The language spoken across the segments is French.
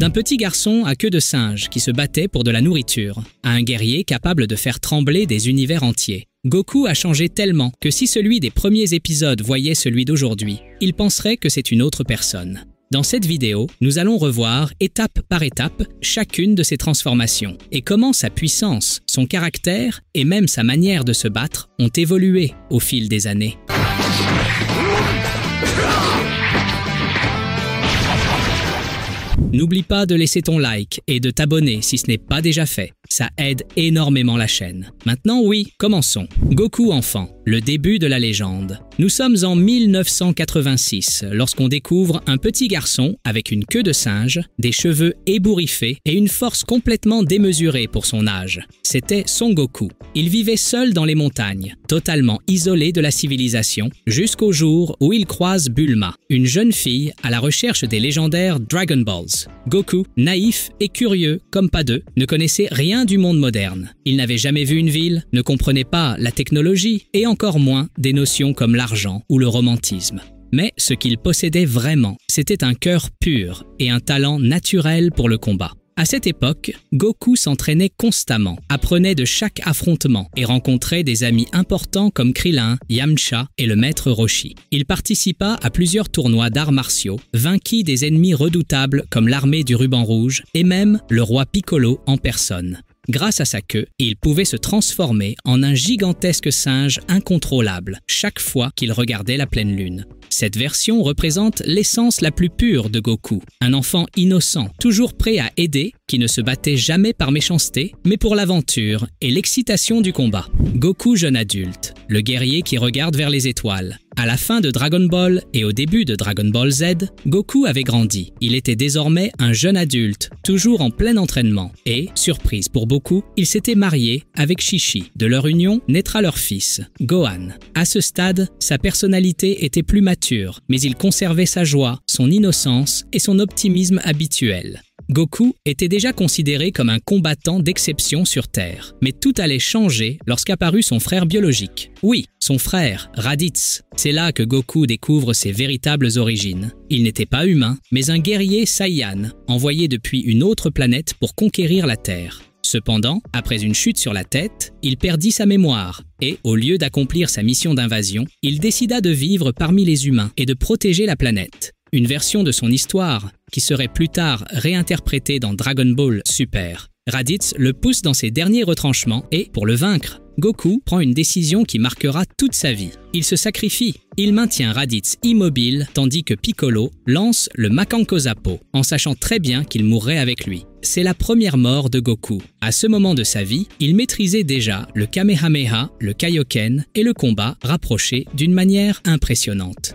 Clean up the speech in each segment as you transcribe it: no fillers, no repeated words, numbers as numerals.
D'un petit garçon à queue de singe qui se battait pour de la nourriture, à un guerrier capable de faire trembler des univers entiers. Goku a changé tellement que si celui des premiers épisodes voyait celui d'aujourd'hui, il penserait que c'est une autre personne. Dans cette vidéo, nous allons revoir étape par étape chacune de ses transformations et comment sa puissance, son caractère et même sa manière de se battre ont évolué au fil des années. N'oublie pas de laisser ton like et de t'abonner si ce n'est pas déjà fait. Ça aide énormément la chaîne. Maintenant, oui, commençons. Goku enfant, le début de la légende. Nous sommes en 1986 lorsqu'on découvre un petit garçon avec une queue de singe, des cheveux ébouriffés et une force complètement démesurée pour son âge. C'était Son Goku. Il vivait seul dans les montagnes, totalement isolé de la civilisation, jusqu'au jour où il croise Bulma, une jeune fille à la recherche des légendaires Dragon Balls. Goku, naïf et curieux comme pas deux, ne connaissait rien du monde moderne. Il n'avait jamais vu une ville, ne comprenait pas la technologie et encore moins des notions comme l'argent ou le romantisme. Mais ce qu'il possédait vraiment, c'était un cœur pur et un talent naturel pour le combat. À cette époque, Goku s'entraînait constamment, apprenait de chaque affrontement et rencontrait des amis importants comme Krillin, Yamcha et le maître Roshi. Il participa à plusieurs tournois d'arts martiaux, vainquit des ennemis redoutables comme l'armée du ruban rouge et même le roi Piccolo en personne. Grâce à sa queue, il pouvait se transformer en un gigantesque singe incontrôlable chaque fois qu'il regardait la pleine lune. Cette version représente l'essence la plus pure de Goku, un enfant innocent, toujours prêt à aider, qui ne se battait jamais par méchanceté, mais pour l'aventure et l'excitation du combat. Goku jeune adulte, le guerrier qui regarde vers les étoiles. À la fin de Dragon Ball et au début de Dragon Ball Z, Goku avait grandi. Il était désormais un jeune adulte, toujours en plein entraînement. Et, surprise pour beaucoup, il s'était marié avec Chi-Chi. De leur union naîtra leur fils, Gohan. À ce stade, sa personnalité était plus mature, mais il conservait sa joie, son innocence et son optimisme habituel. Goku était déjà considéré comme un combattant d'exception sur Terre. Mais tout allait changer lorsqu'apparut son frère biologique. Oui, son frère, Raditz. C'est là que Goku découvre ses véritables origines. Il n'était pas humain, mais un guerrier Saiyan, envoyé depuis une autre planète pour conquérir la Terre. Cependant, après une chute sur la tête, il perdit sa mémoire et, au lieu d'accomplir sa mission d'invasion, il décida de vivre parmi les humains et de protéger la planète. Une version de son histoire qui serait plus tard réinterprétée dans Dragon Ball Super. Raditz le pousse dans ses derniers retranchements et, pour le vaincre, Goku prend une décision qui marquera toute sa vie. Il se sacrifie. Il maintient Raditz immobile tandis que Piccolo lance le Makanko Zappo, en sachant très bien qu'il mourrait avec lui. C'est la première mort de Goku. À ce moment de sa vie, il maîtrisait déjà le Kamehameha, le Kaioken et le combat rapproché d'une manière impressionnante.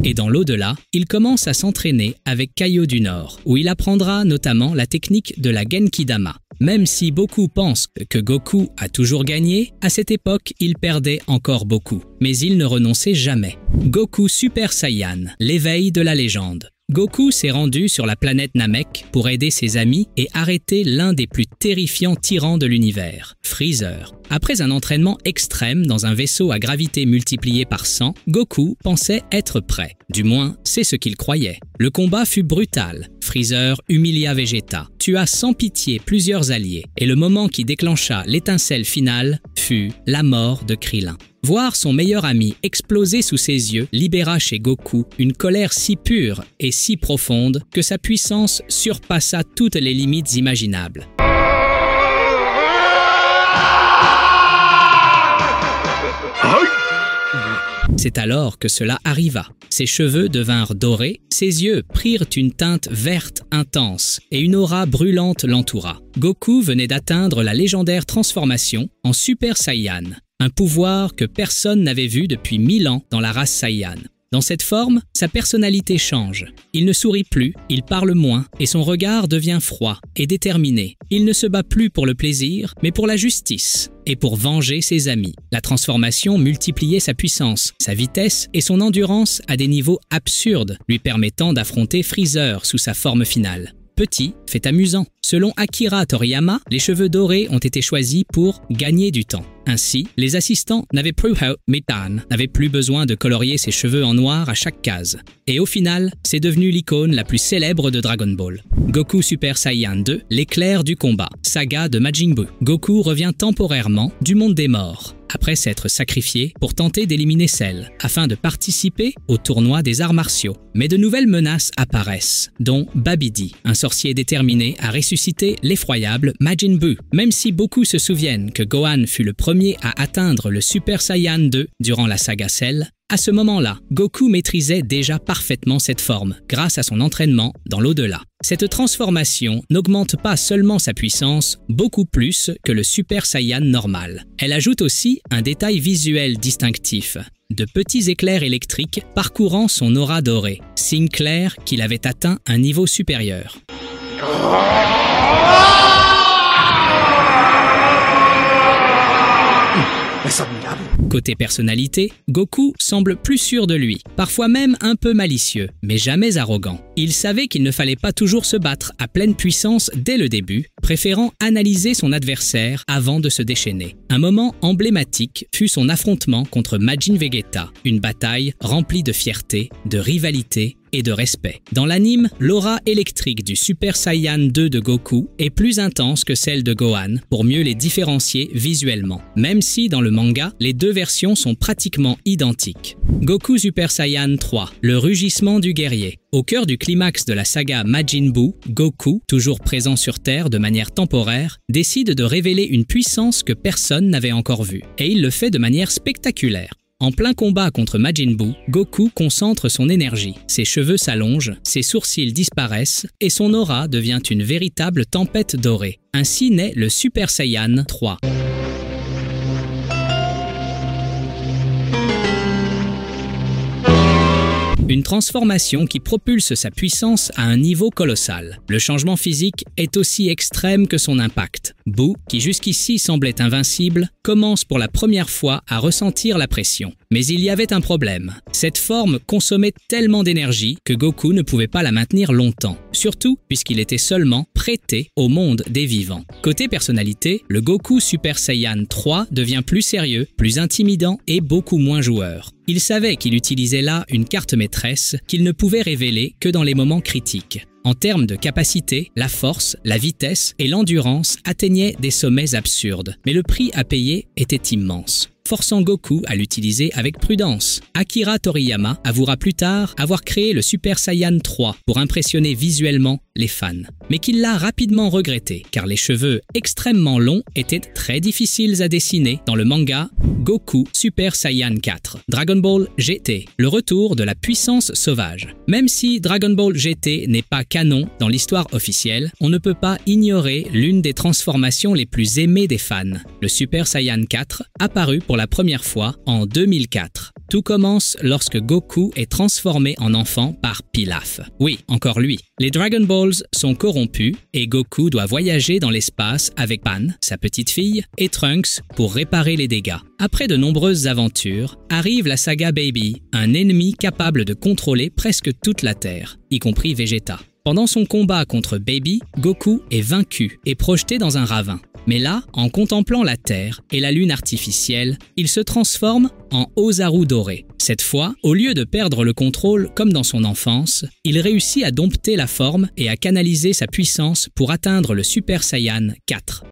Et dans l'au-delà, il commence à s'entraîner avec Kaio du Nord, où il apprendra notamment la technique de la Genki-Dama. Même si beaucoup pensent que Goku a toujours gagné, à cette époque, il perdait encore beaucoup. Mais il ne renonçait jamais. Goku Super Saiyan, l'éveil de la légende. Goku s'est rendu sur la planète Namek pour aider ses amis et arrêter l'un des plus terrifiants tyrans de l'univers, Freezer. Après un entraînement extrême dans un vaisseau à gravité multipliée par 100, Goku pensait être prêt. Du moins, c'est ce qu'il croyait. Le combat fut brutal. Freezer humilia Vegeta, tua sans pitié plusieurs alliés, et le moment qui déclencha l'étincelle finale fut la mort de Krillin. Voir son meilleur ami exploser sous ses yeux libéra chez Goku une colère si pure et si profonde que sa puissance surpassa toutes les limites imaginables. C'est alors que cela arriva. Ses cheveux devinrent dorés, ses yeux prirent une teinte verte intense et une aura brûlante l'entoura. Goku venait d'atteindre la légendaire transformation en Super Saiyan, un pouvoir que personne n'avait vu depuis 1000 ans dans la race Saiyan. Dans cette forme, sa personnalité change. Il ne sourit plus, il parle moins et son regard devient froid et déterminé. Il ne se bat plus pour le plaisir, mais pour la justice et pour venger ses amis. La transformation multipliait sa puissance, sa vitesse et son endurance à des niveaux absurdes, lui permettant d'affronter Freezer sous sa forme finale. petit fait amusant. Selon Akira Toriyama, les cheveux dorés ont été choisis pour gagner du temps. Ainsi, les assistants n'avaient plus besoin de colorier ses cheveux en noir à chaque case. Et au final, c'est devenu l'icône la plus célèbre de Dragon Ball. Goku Super Saiyan 2, l'éclair du combat, saga de Majin Buu. Goku revient temporairement du monde des morts, après s'être sacrifié pour tenter d'éliminer Cell, afin de participer au tournoi des arts martiaux. Mais de nouvelles menaces apparaissent, dont Babidi, un sorcier déterminé à ressusciter l'effroyable Majin Buu. Même si beaucoup se souviennent que Gohan fut le premier à atteindre le Super Saiyan 2 durant la saga Cell, à ce moment-là, Goku maîtrisait déjà parfaitement cette forme, grâce à son entraînement dans l'au-delà. Cette transformation n'augmente pas seulement sa puissance, beaucoup plus que le Super Saiyan normal. Elle ajoute aussi un détail visuel distinctif, de petits éclairs électriques parcourant son aura dorée, signe clair qu'il avait atteint un niveau supérieur. Côté personnalité, Goku semble plus sûr de lui, parfois même un peu malicieux, mais jamais arrogant. Il savait qu'il ne fallait pas toujours se battre à pleine puissance dès le début, préférant analyser son adversaire avant de se déchaîner. Un moment emblématique fut son affrontement contre Majin Vegeta, une bataille remplie de fierté, de rivalité et de respect. Dans l'anime, l'aura électrique du Super Saiyan 2 de Goku est plus intense que celle de Gohan pour mieux les différencier visuellement, même si dans le manga, les deux versions sont pratiquement identiques. Goku Super Saiyan 3, le rugissement du guerrier. Au cœur du climax de la saga Majin Buu, Goku, toujours présent sur Terre de manière temporaire, décide de révéler une puissance que personne n'avait encore vue. Et il le fait de manière spectaculaire. En plein combat contre Majin Buu, Goku concentre son énergie, ses cheveux s'allongent, ses sourcils disparaissent et son aura devient une véritable tempête dorée. Ainsi naît le Super Saiyan 3. Une transformation qui propulse sa puissance à un niveau colossal. Le changement physique est aussi extrême que son impact. Buu, qui jusqu'ici semblait invincible, commence pour la première fois à ressentir la pression. Mais il y avait un problème. Cette forme consommait tellement d'énergie que Goku ne pouvait pas la maintenir longtemps, surtout puisqu'il était seulement prêté au monde des vivants. Côté personnalité, le Goku Super Saiyan 3 devient plus sérieux, plus intimidant et beaucoup moins joueur. Il savait qu'il utilisait là une carte maîtresse qu'il ne pouvait révéler que dans les moments critiques. En termes de capacité, la force, la vitesse et l'endurance atteignaient des sommets absurdes, mais le prix à payer était immense, forçant Goku à l'utiliser avec prudence. Akira Toriyama avouera plus tard avoir créé le Super Saiyan 3 pour impressionner visuellement les fans, mais qu'il l'a rapidement regretté, car les cheveux extrêmement longs étaient très difficiles à dessiner dans le manga Goku Super Saiyan 4. Dragon Ball GT, le retour de la puissance sauvage. Même si Dragon Ball GT n'est pas canon dans l'histoire officielle, on ne peut pas ignorer l'une des transformations les plus aimées des fans, le Super Saiyan 4, apparu pour la première fois en 2004. Tout commence lorsque Goku est transformé en enfant par Pilaf. Oui, encore lui. Les Dragon Balls sont corrompus et Goku doit voyager dans l'espace avec Pan, sa petite fille, et Trunks pour réparer les dégâts. Après de nombreuses aventures, arrive la saga Baby, un ennemi capable de contrôler presque toute la Terre, y compris Vegeta. Pendant son combat contre Baby, Goku est vaincu et projeté dans un ravin. Mais là, en contemplant la Terre et la Lune artificielle, il se transforme en Ozaru doré. Cette fois, au lieu de perdre le contrôle comme dans son enfance, il réussit à dompter la forme et à canaliser sa puissance pour atteindre le Super Saiyan 4.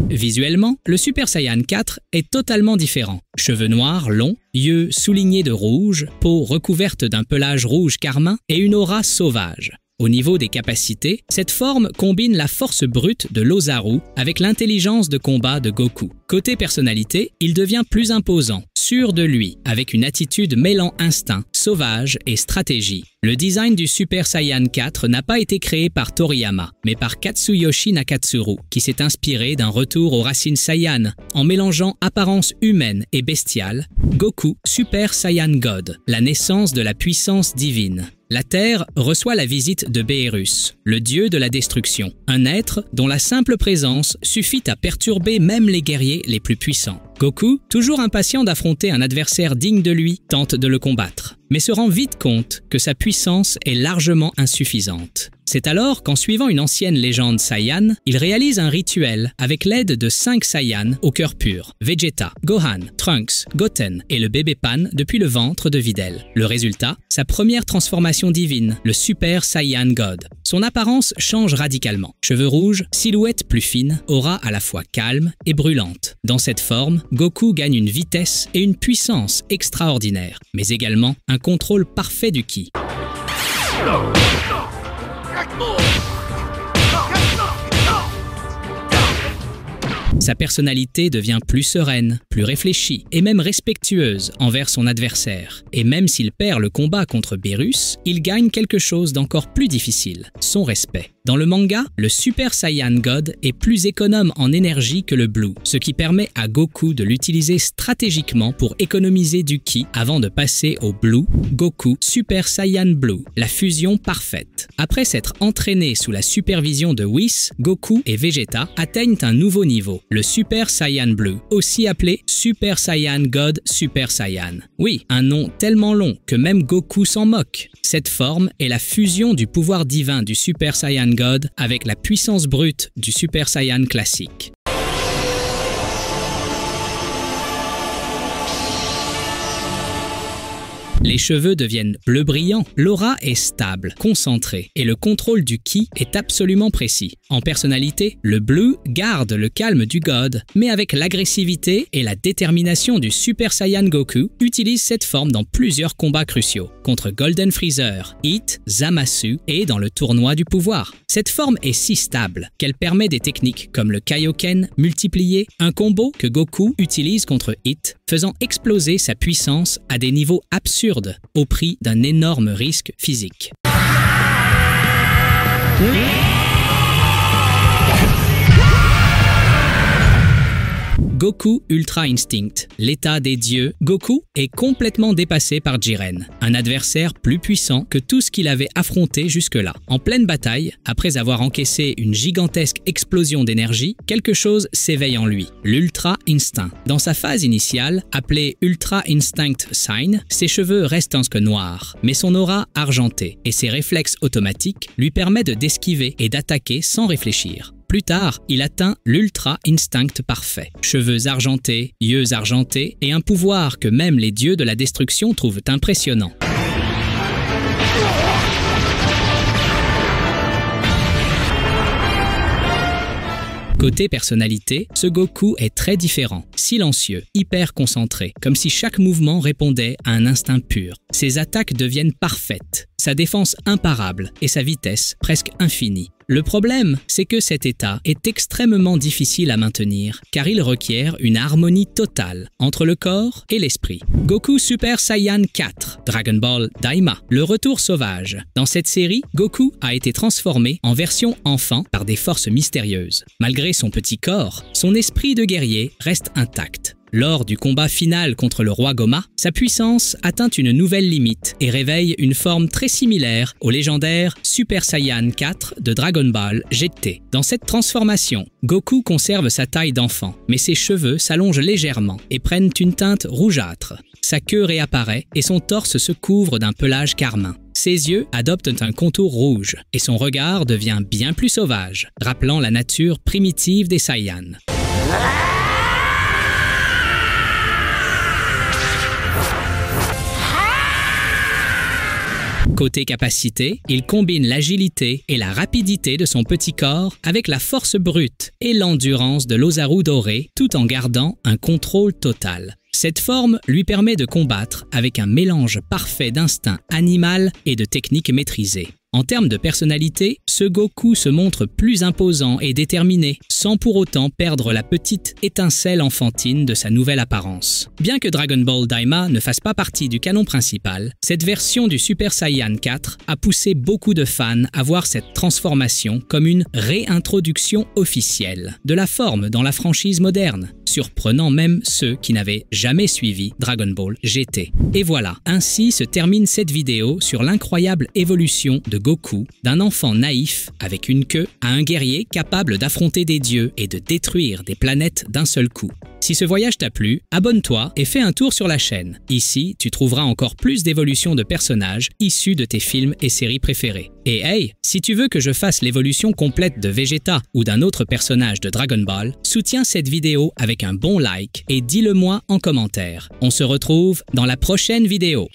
Visuellement, le Super Saiyan 4 est totalement différent. Cheveux noirs, longs, yeux soulignés de rouge, peau recouverte d'un pelage rouge carmin et une aura sauvage. Au niveau des capacités, cette forme combine la force brute de l'Ozaru avec l'intelligence de combat de Goku. Côté personnalité, il devient plus imposant, sûr de lui, avec une attitude mêlant instinct, sauvage et stratégie. Le design du Super Saiyan 4 n'a pas été créé par Toriyama, mais par Katsuyoshi Nakatsuru, qui s'est inspiré d'un retour aux racines Saiyan, en mélangeant apparence humaine et bestiale, Goku Super Saiyan God, la naissance de la puissance divine. La Terre reçoit la visite de Beerus, le dieu de la destruction, un être dont la simple présence suffit à perturber même les guerriers les plus puissants. Goku, toujours impatient d'affronter un adversaire digne de lui, tente de le combattre, mais se rend vite compte que sa puissance est largement insuffisante. C'est alors qu'en suivant une ancienne légende Saiyan, il réalise un rituel avec l'aide de 5 Saiyans au cœur pur, Vegeta, Gohan, Trunks, Goten et le bébé Pan depuis le ventre de Videl. Le résultat, sa première transformation divine, le Super Saiyan God. Son apparence change radicalement. Cheveux rouges, silhouette plus fine, aura à la fois calme et brûlante. Dans cette forme, Goku gagne une vitesse et une puissance extraordinaires, mais également un contrôle parfait du ki. Sa personnalité devient plus sereine, plus réfléchie et même respectueuse envers son adversaire. Et même s'il perd le combat contre Beerus, il gagne quelque chose d'encore plus difficile, son respect. Dans le manga, le Super Saiyan God est plus économe en énergie que le Blue, ce qui permet à Goku de l'utiliser stratégiquement pour économiser du ki avant de passer au Blue, Goku Super Saiyan Blue, la fusion parfaite. Après s'être entraîné sous la supervision de Whis, Goku et Vegeta atteignent un nouveau niveau, le Super Saiyan Blue, aussi appelé Super Saiyan God Super Saiyan. Oui, un nom tellement long que même Goku s'en moque. Cette forme est la fusion du pouvoir divin du Super Saiyan God avec la puissance brute du Super Saiyan classique. Les cheveux deviennent bleu brillant, l'aura est stable, concentrée et le contrôle du ki est absolument précis. En personnalité, le Blue garde le calme du God, mais avec l'agressivité et la détermination du Super Saiyan Goku, utilise cette forme dans plusieurs combats cruciaux, contre Golden Freezer, Hit, Zamasu et dans le tournoi du pouvoir. Cette forme est si stable qu'elle permet des techniques comme le Kaioken multiplié, un combo que Goku utilise contre Hit, faisant exploser sa puissance à des niveaux absurdes au prix d'un énorme risque physique. Goku Ultra Instinct, l'état des dieux, Goku est complètement dépassé par Jiren, un adversaire plus puissant que tout ce qu'il avait affronté jusque-là. En pleine bataille, après avoir encaissé une gigantesque explosion d'énergie, quelque chose s'éveille en lui, l'Ultra Instinct. Dans sa phase initiale, appelée Ultra Instinct Sign, ses cheveux restent en noirs, mais son aura argentée et ses réflexes automatiques lui permettent d'esquiver et d'attaquer sans réfléchir. Plus tard, il atteint l'Ultra Instinct parfait. Cheveux argentés, yeux argentés et un pouvoir que même les dieux de la destruction trouvent impressionnant. Côté personnalité, ce Goku est très différent, silencieux, hyper concentré, comme si chaque mouvement répondait à un instinct pur. Ses attaques deviennent parfaites, sa défense imparable et sa vitesse presque infinie. Le problème, c'est que cet état est extrêmement difficile à maintenir, car il requiert une harmonie totale entre le corps et l'esprit. Goku Super Saiyan 4, Dragon Ball Daima, le retour sauvage. Dans cette série, Goku a été transformé en version enfant par des forces mystérieuses. Malgré son petit corps, son esprit de guerrier reste intact. Lors du combat final contre le roi Goma, sa puissance atteint une nouvelle limite et réveille une forme très similaire au légendaire Super Saiyan 4 de Dragon Ball GT. Dans cette transformation, Goku conserve sa taille d'enfant, mais ses cheveux s'allongent légèrement et prennent une teinte rougeâtre. Sa queue réapparaît et son torse se couvre d'un pelage carmin. Ses yeux adoptent un contour rouge et son regard devient bien plus sauvage, rappelant la nature primitive des Saiyans. Côté capacité, il combine l'agilité et la rapidité de son petit corps avec la force brute et l'endurance de l'Ozaru doré tout en gardant un contrôle total. Cette forme lui permet de combattre avec un mélange parfait d'instinct animal et de techniques maîtrisées. En termes de personnalité, ce Goku se montre plus imposant et déterminé, sans pour autant perdre la petite étincelle enfantine de sa nouvelle apparence. Bien que Dragon Ball Daima ne fasse pas partie du canon principal, cette version du Super Saiyan 4 a poussé beaucoup de fans à voir cette transformation comme une réintroduction officielle de la forme dans la franchise moderne, surprenant même ceux qui n'avaient jamais suivi Dragon Ball GT. Et voilà, ainsi se termine cette vidéo sur l'incroyable évolution de Goku, d'un enfant naïf avec une queue à un guerrier capable d'affronter des dieux et de détruire des planètes d'un seul coup. Si ce voyage t'a plu, abonne-toi et fais un tour sur la chaîne. Ici, tu trouveras encore plus d'évolutions de personnages issus de tes films et séries préférés. Et hey, si tu veux que je fasse l'évolution complète de Vegeta ou d'un autre personnage de Dragon Ball, soutiens cette vidéo avec un bon like et dis-le moi en commentaire. On se retrouve dans la prochaine vidéo.